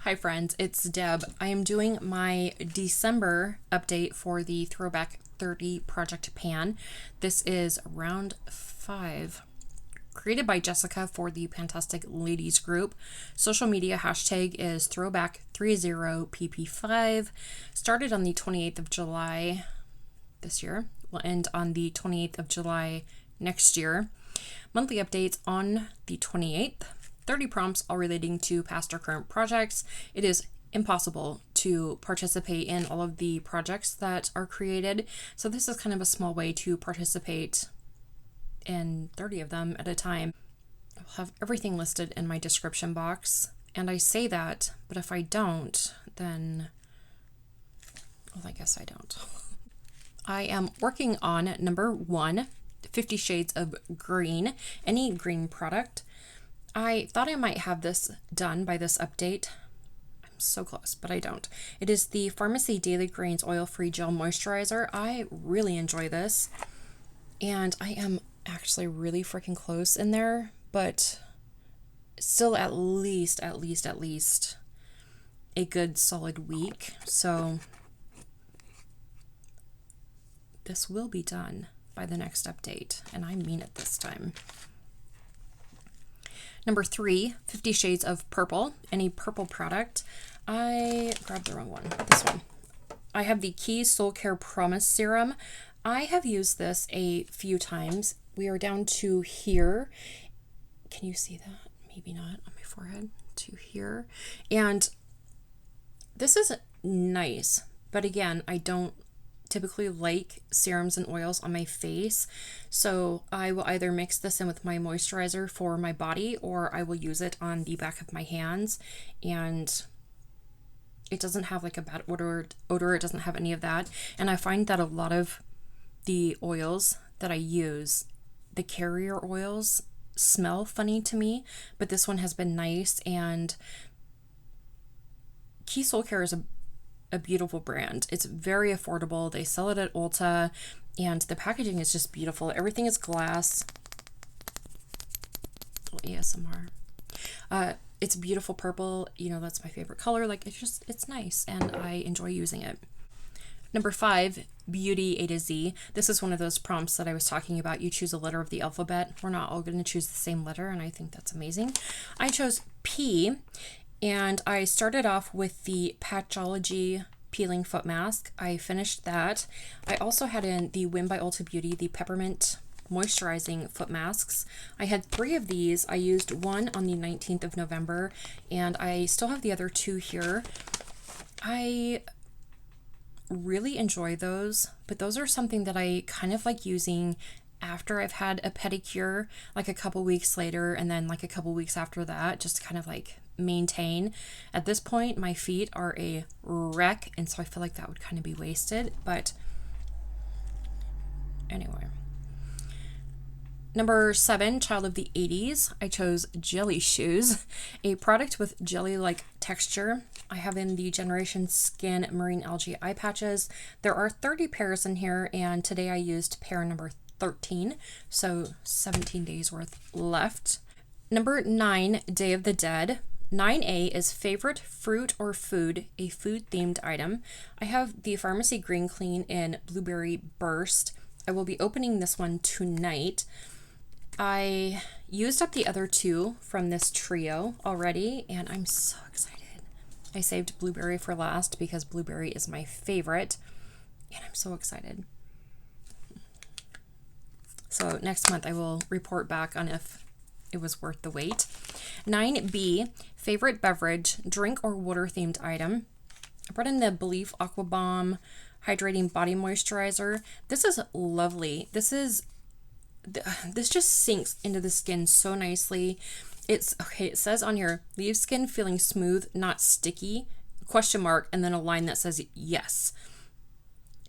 Hi friends, it's Deb. I am doing my December update for the Throwback 30 Project Pan. This is round 5, created by Jessica for the PANtastic Ladies group. Social media hashtag is Throwback30PP5. Started on the 28th of July this year. Will end on the 28th of July next year. Monthly updates on the 28th. 30 prompts, all relating to past or current projects. It is impossible to participate in all of the projects that are created, so this is kind of a small way to participate in 30 of them at a time. I'll have everything listed in my description box, and I say that, but if I don't, then, well, I guess I don't. I am working on number 1, 50 Shades of Green, any green product. I thought I might have this done by this update. I'm so close, but I don't. It is the Pharmacy Daily Greens Oil-Free Gel Moisturizer. I really enjoy this, and I am actually really freaking close in there, but still at least a good solid week. So this will be done by the next update, and I mean it this time. Number 3, 50 Shades of Purple, any purple product. I grabbed the wrong one, this one. I have the Keys Soul Care Promise Serum. I have used this a few times. We are down to here. Can you see that? Maybe not on my forehead. To here. And this is nice, but again, I don't typically like serums and oils on my face, so I will either mix this in with my moisturizer for my body, or I will use it on the back of my hands. And it doesn't have like a bad odor, it doesn't have any of that. And I find that a lot of the oils that I use, the carrier oils, smell funny to me, but this one has been nice. And Keys Soul Care is a beautiful brand. It's very affordable. They sell it at Ulta, and the packaging is just beautiful. Everything is glass. Little ASMR. It's beautiful purple. You know, that's my favorite color. Like, it's nice, and I enjoy using it. Number 5, Beauty A to Z. This is one of those prompts that I was talking about. You choose a letter of the alphabet. We're not all going to choose the same letter, and I think that's amazing. I chose P. And I started off with the Patchology Peeling Foot Mask. I finished that. I also had in the Win by Ulta Beauty, the Peppermint Moisturizing Foot Masks. I had 3 of these. I used one on the 19th of November, and I still have the other 2 here. I really enjoy those, but those are something that I kind of like using after I've had a pedicure, like a couple weeks later, and then like a couple weeks after that, just to kind of like maintain. At this point, my feet are a wreck, and so I feel like that would kind of be wasted, but anyway. Number 7, Child of the 80s. I chose Jelly Shoes, a product with jelly-like texture. I have in the Generation Skin Marine Algae Eye Patches. There are 30 pairs in here, and today I used pair number 13, so 17 days worth left. Number 9, Day of the Dead. 9A is favorite fruit or food, a food-themed item. I have the Pharmacy Green Clean in Blueberry Burst. I will be opening this one tonight. I used up the other 2 from this trio already, and I'm so excited. I saved Blueberry for last because Blueberry is my favorite, and I'm so excited. So next month I will report back on if it was worth the wait. 9B, favorite beverage, drink or water themed item. I brought in the Belief Aqua Bomb Hydrating Body Moisturizer. This is lovely. This just sinks into the skin so nicely. It's okay. It says on here, leave skin feeling smooth, not sticky, ? And then a line that says yes.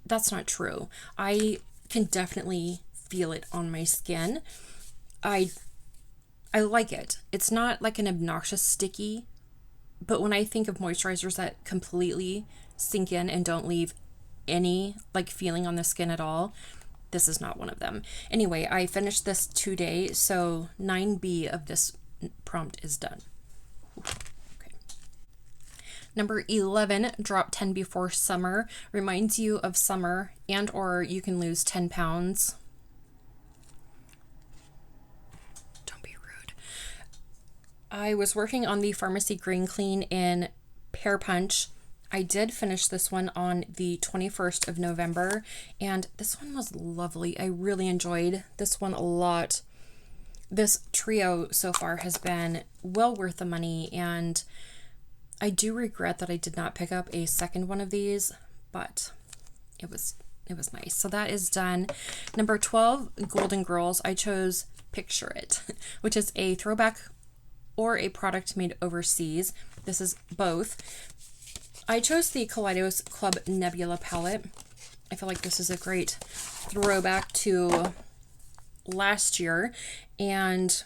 That's not true. I can definitely feel it on my skin. I like it. It's not like an obnoxious sticky, but when I think of moisturizers that completely sink in and don't leave any like feeling on the skin at all, this is not one of them. Anyway, I finished this today, so 9B of this prompt is done. Okay. Number 11, drop 10 before summer. Reminds you of summer, and or you can lose 10 pounds. Don't be rude. I was working on the Pharmacy Green Clean in Pear Punch. I did finish this one on the 21st of November, and this one was lovely. I really enjoyed this one a lot. This trio so far has been well worth the money, and I do regret that I did not pick up a second one of these, but it was nice. So that is done. Number 12, Golden Girls. I chose Picture It, which is a throwback or a product made overseas. This is both. I chose the Kaleidos Club Nebula palette. I feel like this is a great throwback to last year, and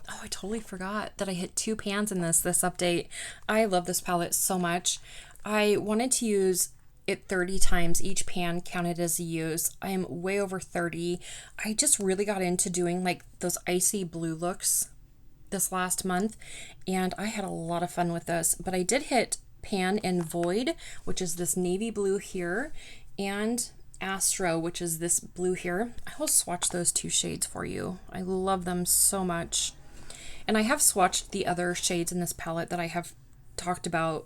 oh, I totally forgot that I hit 2 pans in this update. I love this palette so much. I wanted to use it 30 times. Each pan counted as a use. I am way over 30. I just really got into doing like those icy blue looks this last month, and I had a lot of fun with this. But I did hit pan in Void, which is this navy blue here, and Astro, which is this blue here. I will swatch those 2 shades for you. I love them so much. And I have swatched the other shades in this palette that I have talked about.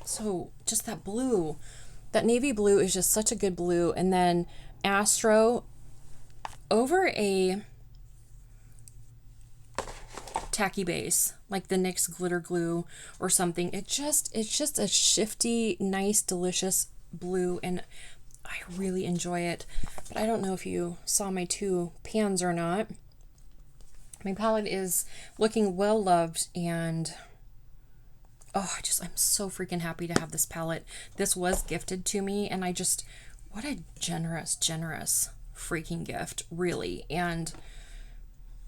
So just that blue, that navy blue is just such a good blue. And then Astro over a tacky base, like the NYX glitter glue or something. It's just a shifty, nice, delicious blue, and I really enjoy it. But I don't know if you saw my 2 pans or not. My palette is looking well loved, and oh, I'm so freaking happy to have this palette. This was gifted to me, and what a generous freaking gift, really. And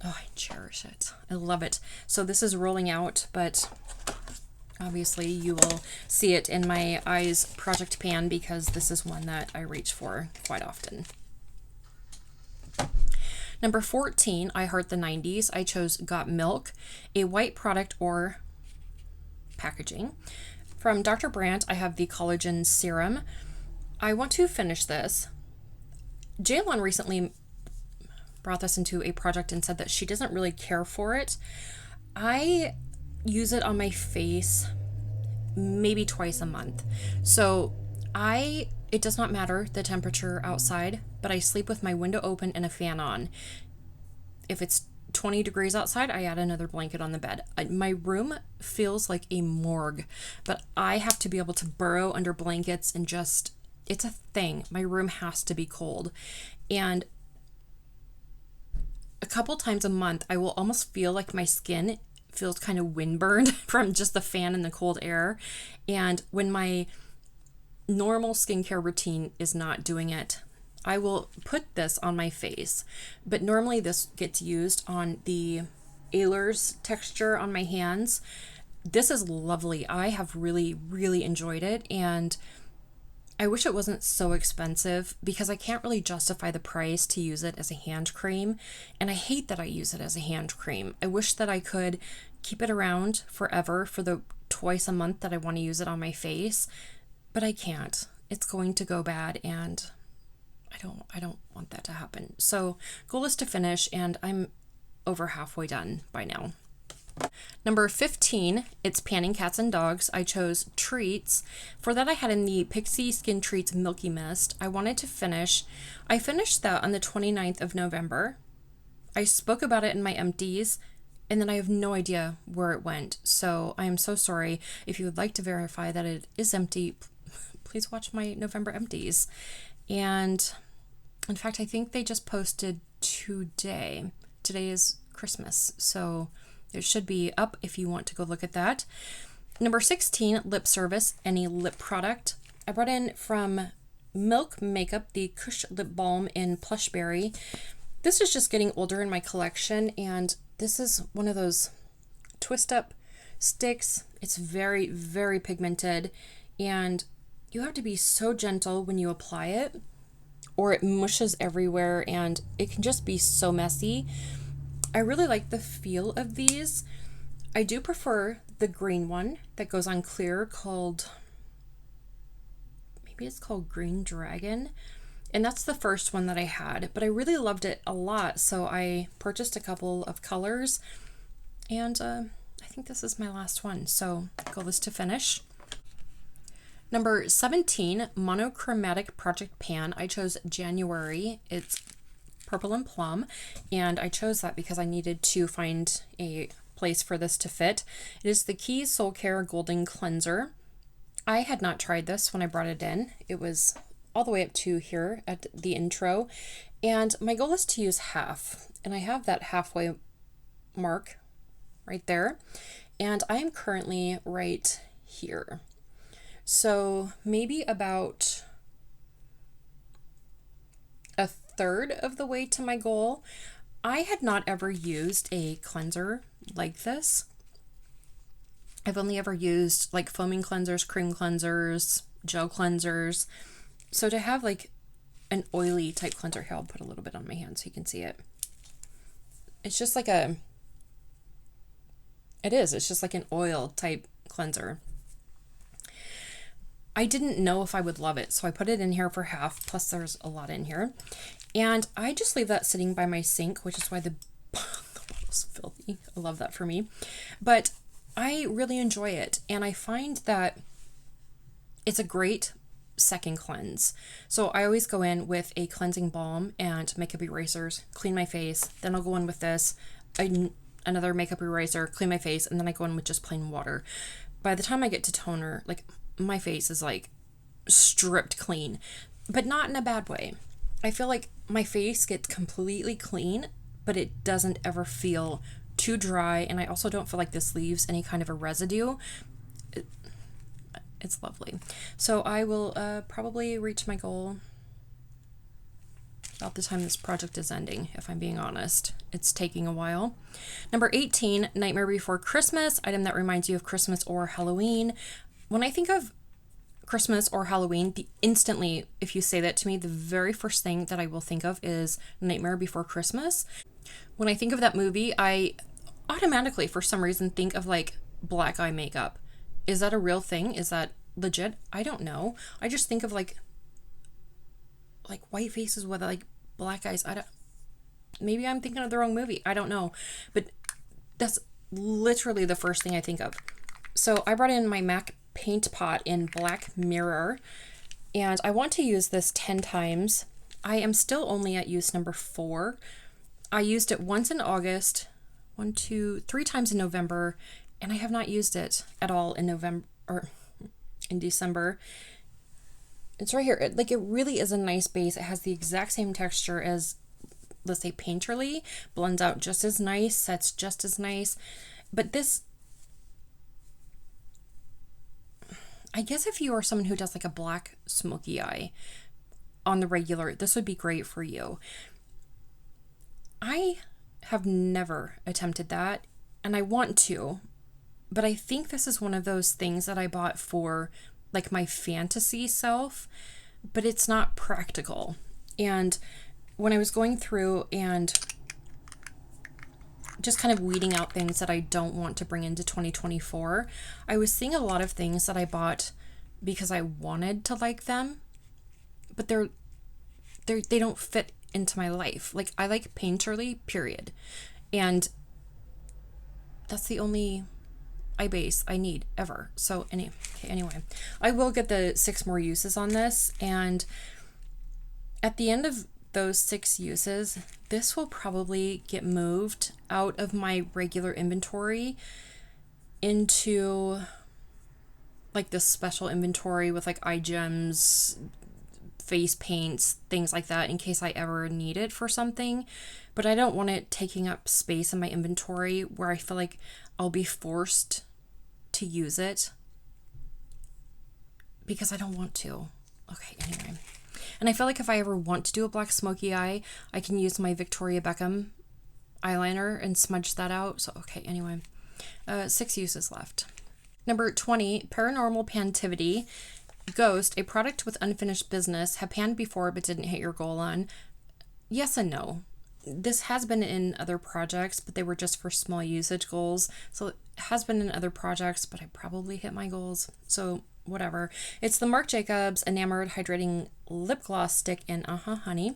oh, I cherish it. I love it. So this is rolling out, but obviously you will see it in my Eyes project pan because this is one that I reach for quite often. Number 14, I Heart the 90s. I chose Got Milk, a white product or packaging. From Dr. Brandt, I have the collagen serum. I want to finish this. Jaylon recently brought this into a project and said that she doesn't really care for it. I use it on my face maybe twice a month. So it does not matter the temperature outside, but I sleep with my window open and a fan on. If it's 20 degrees outside, I add another blanket on the bed. My room feels like a morgue, but I have to be able to burrow under blankets and it's a thing. My room has to be cold. And a couple times a month, I will almost feel like my skin feels kind of windburned from just the fan and the cold air. And when my normal skincare routine is not doing it, I will put this on my face. But normally this gets used on the Ehlers texture on my hands. This is lovely. I have really, really enjoyed it, and I wish it wasn't so expensive because I can't really justify the price to use it as a hand cream, and I hate that I use it as a hand cream. I wish that I could keep it around forever for the twice a month that I want to use it on my face, but I can't. It's going to go bad, and I don't want that to happen. So goal is to finish, and I'm over halfway done by now. Number 15, it's Panning Cats and Dogs. I chose Treats. For that, I had in the Pixie Skin Treats Milky Mist. I wanted to finish. I finished that on the 29th of November. I spoke about it in my empties, and then I have no idea where it went. So I am so sorry. If you would like to verify that it is empty, please watch my November empties. And in fact, I think they just posted today. Today is Christmas, so it should be up if you want to go look at that. Number 16, Lip Service, any lip product. I brought in from Milk Makeup the Kush Lip Balm in Plushberry. This is just getting older in my collection, and this is one of those twist up sticks. It's very, very pigmented, and you have to be so gentle when you apply it, or it mushes everywhere, and it can just be so messy. I really like the feel of these. I do prefer the green one that goes on clear called, maybe it's called Green Dragon. And that's the first one that I had, but I really loved it a lot. So I purchased a couple of colors, and I think this is my last one. So goal is to finish. Number 17, Monochromatic Project Pan. I chose January. It's purple and plum, and I chose that because I needed to find a place for this to fit. It is the Key Soul Care Golden Cleanser. I had not tried this when I brought it in. It was all the way up to here at the intro, and my goal is to use half, and I have that halfway mark right there, and I am currently right here. So maybe about a third of the way to my goal. I had not ever used a cleanser like this. I've only ever used like foaming cleansers, cream cleansers, gel cleansers. So to have like an oily type cleanser, here, I'll put a little bit on my hand so you can see it. It's just like it's just like an oil type cleanser. I didn't know if I would love it, so I put it in here for half, plus there's a lot in here. And I just leave that sitting by my sink, which is why the bottle's filthy. I love that for me. But I really enjoy it, and I find that it's a great second cleanse. So I always go in with a cleansing balm and makeup erasers, clean my face, then I'll go in with this, another makeup eraser, clean my face, and then I go in with just plain water. By the time I get to toner, like, my face is like stripped clean, but not in a bad way. I feel like my face gets completely clean, but it doesn't ever feel too dry, and I also don't feel like this leaves any kind of a residue. It's lovely. So I will probably reach my goal about the time this project is ending, if I'm being honest. It's taking a while. Number 18, Nightmare Before Christmas, item that reminds you of Christmas or Halloween. When I think of Christmas or Halloween, instantly, if you say that to me, the very first thing that I will think of is Nightmare Before Christmas. When I think of that movie, I automatically, for some reason, think of like black eye makeup. Is that a real thing? Is that legit? I don't know. I just think of like white faces with like black eyes. Maybe I'm thinking of the wrong movie. I don't know. But that's literally the first thing I think of. So I brought in my MAC paint pot in Black Mirror, and I want to use this 10 times. I am still only at use number 4. I used it once in August, 3 times in November, and I have not used it at all in November or in December. It's right here. It really is a nice base. It has the exact same texture as, let's say, Painterly. Blends out just as nice, sets just as nice. But this, I guess if you are someone who does like a black smoky eye on the regular, this would be great for you. I have never attempted that, and I want to, but I think this is one of those things that I bought for like my fantasy self, but it's not practical. And when I was going through and just kind of weeding out things that I don't want to bring into 2024, I was seeing a lot of things that I bought because I wanted to like them, but they don't fit into my life. Like, I like Painterly, period. And that's the only eye base I need ever. So anyway, I will get the 6 more uses on this, and at the end of those 6 uses, this will probably get moved out of my regular inventory into like this special inventory with like eye gems, face paints, things like that, in case I ever need it for something. But I don't want it taking up space in my inventory where I feel like I'll be forced to use it because I don't want to. Okay, anyway. And I feel like if I ever want to do a black smoky eye, I can use my Victoria Beckham eyeliner and smudge that out. So, okay, anyway. 6 uses left. Number 20, Paranormal Pantivity. Ghost, a product with unfinished business. Have panned before but didn't hit your goal on. Yes and no. this has been in other projects, but they were just for small usage goals. So it has been in other projects, but I probably hit my goals. So whatever. It's the Marc Jacobs Enamored Hydrating Lip Gloss Stick in Honey.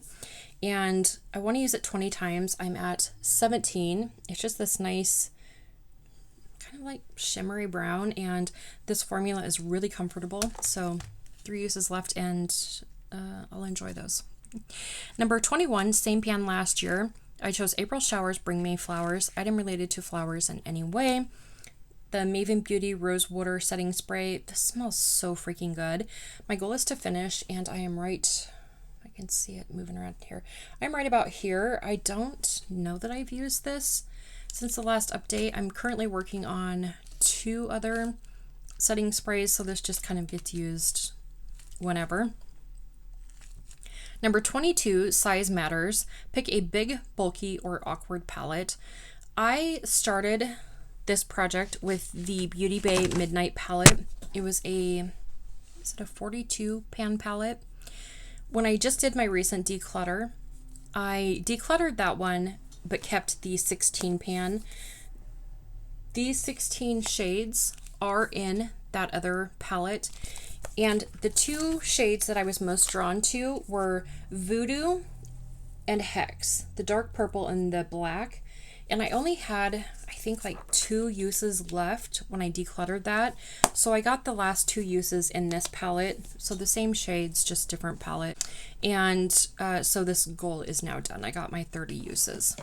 And I want to use it 20 times. I'm at 17. It's just this nice kind of like shimmery brown, and this formula is really comfortable. So 3 uses left, and I'll enjoy those. Number 21, same pan last year. I chose April Showers Bring Me Flowers, item related to flowers in any way. The Maven Beauty Rose Water Setting Spray. This smells so freaking good. My goal is to finish, and I am right, I can see it moving around here. I'm right about here. I don't know that I've used this since the last update. I'm currently working on 2 other setting sprays, so this just kind of gets used whenever. Number 22, size matters. Pick a big, bulky, or awkward palette. I started this project with the Beauty Bay Midnight palette. It was a 42 pan palette. When I just did my recent declutter, I decluttered that one, but kept the 16 pan. These 16 shades are in that other palette. And the 2 shades that I was most drawn to were Voodoo and Hex, the dark purple and the black. And I only had, I think, like 2 uses left when I decluttered that. So I got the last 2 uses in this palette. So the same shades, just different palette. And so this goal is now done. I got my 30 uses.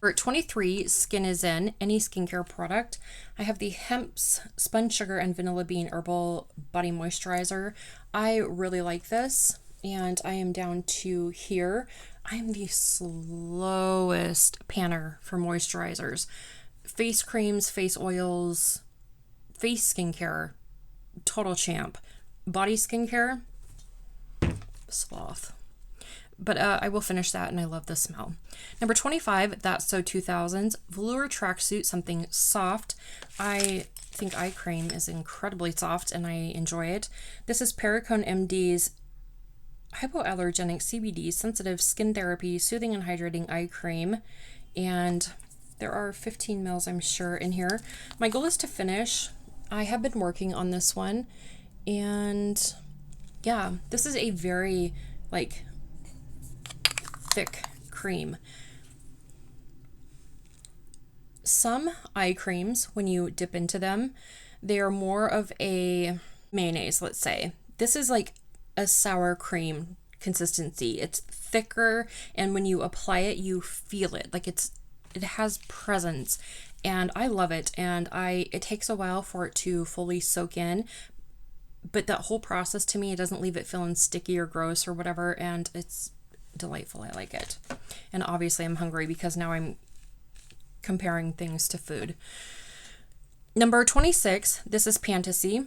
For 23, Skin is In, any skincare product. I have the Hemp's Spun Sugar and Vanilla Bean Herbal Body Moisturizer. I really like this, and I am down to here. I am the slowest panner for moisturizers. Face creams, face oils, face skincare, total champ. Body skincare, sloth. But I will finish that, and I love the smell. Number 25, That's So 2000s. Velour tracksuit, something soft. I think eye cream is incredibly soft, and I enjoy it. This is Perricone MD's Hypoallergenic CBD Sensitive Skin Therapy Soothing and Hydrating Eye Cream. And there are 15 mils, I'm sure, in here. My goal is to finish. I have been working on this one. And yeah, this is a very, like, thick cream. Some eye creams, when you dip into them, they are more of a mayonnaise, let's say. This is like a sour cream consistency. It's thicker, and when you apply it, you feel it. Like it has presence, and I love it. And it takes a while for it to fully soak in, but that whole process, to me, it doesn't leave it feeling sticky or gross or whatever, and it's delightful. I like it. And obviously I'm hungry because now I'm comparing things to food. Number 26, this is Fantasy.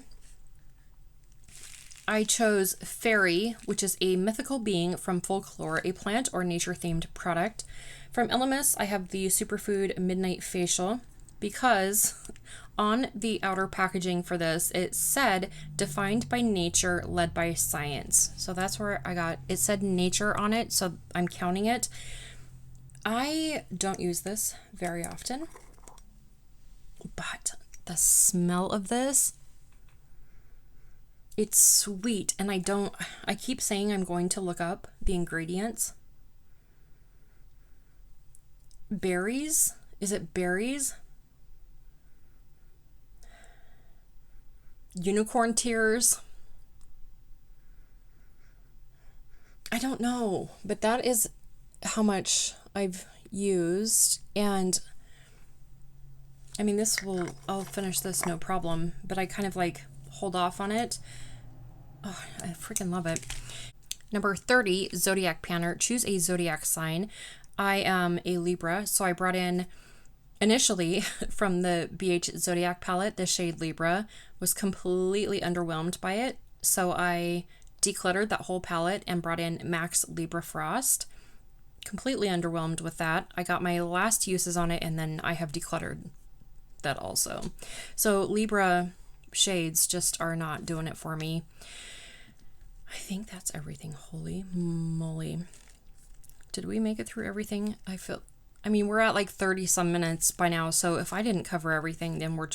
I chose Fairy, which is a mythical being from folklore, a plant or nature themed product. From Elemis, I have the Superfood Midnight Facial, because on the outer packaging for this, it said defined by nature, led by science. So that's where I got, it said nature on it, so I'm counting it. I don't use this very often, but the smell of this, it's sweet. And I keep saying I'm going to look up the ingredients. Berries? Is it berries? Unicorn tears? I don't know, but that is how much I've used. And I mean, I'll finish this no problem, but I kind of like hold off on it. Oh, I freaking love it. Number 30, Zodiac Panner. Choose a Zodiac sign. I am a Libra, so I brought in initially from the BH Zodiac palette, the shade Libra. Was completely underwhelmed by it, so I decluttered that whole palette and brought in Max Libra Frost. Completely underwhelmed with that. I got my last uses on it, and then I have decluttered that also. So Libra shades just are not doing it for me. I think that's everything. Holy moly. Did we make it through everything? I mean, we're at like 30 some minutes by now, so if I didn't cover everything, then we're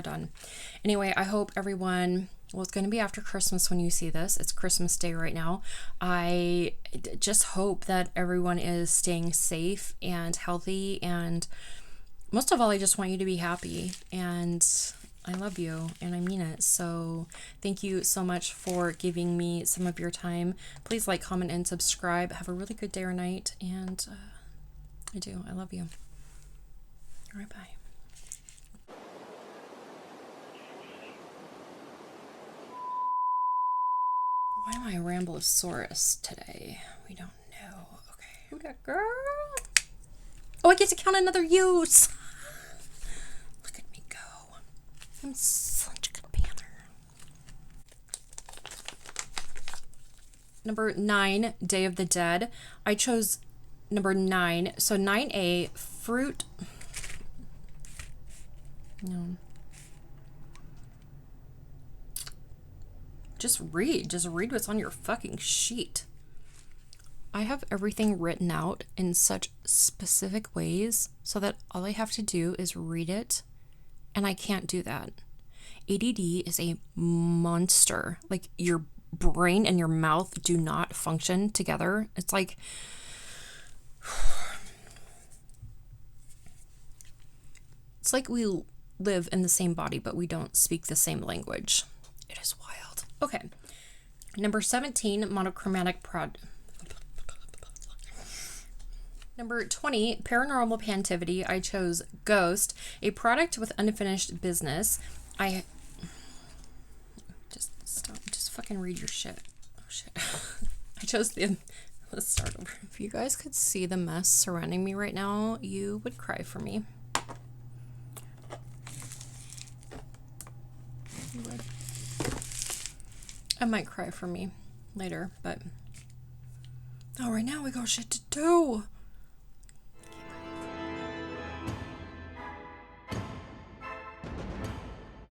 done. Anyway, I hope everyone, well, it's going to be after Christmas when you see this. It's Christmas Day right now. I just hope that everyone is staying safe and healthy, and most of all, I just want you to be happy, and I love you, and I mean it. So thank you so much for giving me some of your time. Please like, comment, and subscribe. Have a really good day or night, and I love you. All right, bye. Why am I a Ramblosaurus today? We don't know. Okay, who that girl? Oh, I get to count another use. Look at me go. I'm such a good panther. Number 9, Day of the Dead. I chose number 9. So 9A, fruit. No. Just read what's on your fucking sheet. I have everything written out in such specific ways so that all I have to do is read it, and I can't do that. ADD is a monster. Like, your brain and your mouth do not function together. It's like we live in the same body, but we don't speak the same language. It is wild. Okay. Number 17, monochromatic prod. Number 20, paranormal pantivity. I chose Ghost, a product with unfinished business. Just stop. Just fucking read your shit. Oh shit. I chose let's start over. If you guys could see the mess surrounding me right now, you would cry for me. You would. I might cry for me later, but right now we got shit to do.